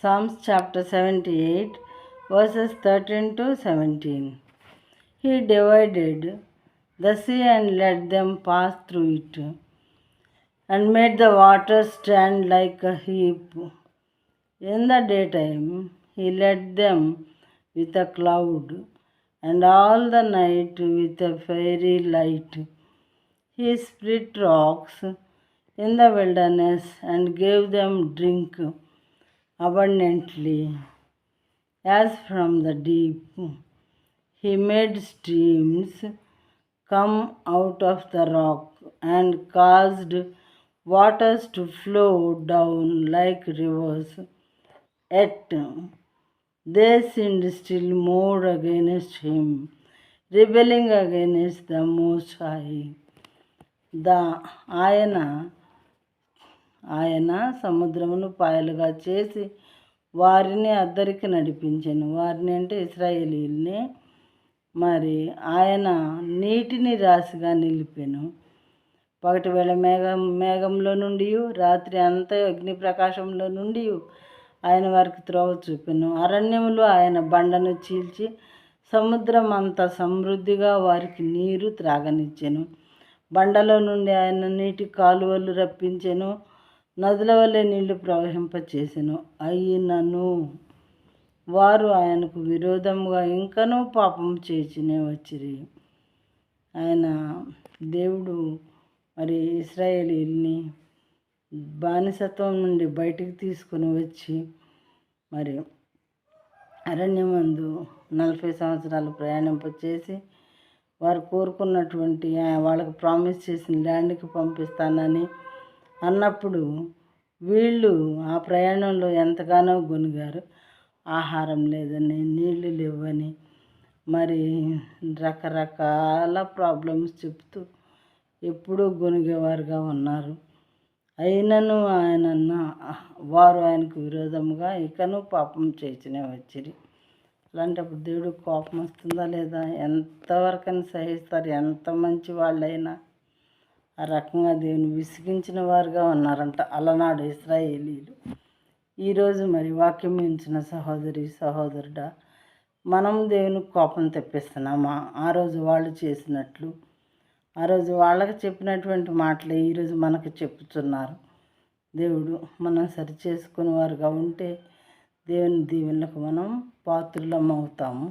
Psalms chapter 78, verses 13 to 17. He divided the sea and let them pass through it, and made the waters stand like a heap. In the daytime he led them with a cloud, and all the night with a fiery light. He split rocks in the wilderness and gave them drink abundantly, as from the deep. He made streams come out of the rock and caused waters to flow down like rivers. Yet they sinned still more against him, rebelling against the Most High. ఆయన సముద్రమును పాయలుగా చేసి వారిని అద్దరికి నడిపించెను. వారిని అంటే ఇశ్రాయేలీయుల్ని. మరి ఆయన నీటిని రాశిగా నిలిపెను. పగటి వేళ మేఘంలో నుండి, రాత్రి అంతా అగ్ని ప్రకాశంలో నుండి ఆయన వారికి త్రోవ చూపెను. అరణ్యములో ఆయన బండను చీల్చి సముద్రం అంత సమృద్ధిగా వారికి నీరు త్రాగనిచ్చెను. బండలో నుండి ఆయన నీటి కాలువలు రప్పించెను, నదుల వలె నీళ్లు ప్రవహింపచేసెను. అయినను వారు ఆయనకు విరోధముగా ఇంకనూ పాపం చేసినే వచ్చిరి. ఆయన దేవుడు మరి ఇశ్రాయేలీయుల్ని బానిసత్వం నుండి బయటికి తీసుకుని వచ్చి మరి అరణ్యమందు 40 సంవత్సరాలు ప్రయాణింపచేసి వారు కోరుకున్నటువంటి వాళ్ళకు ప్రామిస్ చేసిన ల్యాండ్కి పంపిస్తానని అన్నప్పుడు వీళ్ళు ఆ ప్రయాణంలో ఎంతగానో గొనిగారు. ఆహారం లేదని, నీళ్లు లేవని, మరి రకరకాల ప్రాబ్లమ్స్ చెప్తూ ఎప్పుడూ గొనిగేవారుగా ఉన్నారు. అయినను వారు ఆయనకు విరోధముగా ఇకను పాపం చేసినే వచ్చిరి. అలాంటప్పుడు దేవుడు కోపం వస్తుందా లేదా? ఎంతవరకైనా సహిస్తారు. ఎంత మంచి వాళ్ళైనా ఆ రకంగా దేవుని విసిగించిన వారుగా ఉన్నారంట అలనాడు ఇశ్రాయేలీయులు. ఈరోజు మరి వాక్యం ఇచ్చిన సహోదరి సహోదరుడా, మనం దేవుని కోపం తెప్పిస్తున్నామా? ఆ రోజు వాళ్ళు చేసినట్లు, ఆ రోజు వాళ్ళకి చెప్పినటువంటి మాటలే ఈరోజు మనకు చెప్పుతున్నారు. దేవుడు మనం సరి చేసుకునే వారుగా ఉంటే దేవుని దీవెనలకు మనం పాత్రులం అవుతాము.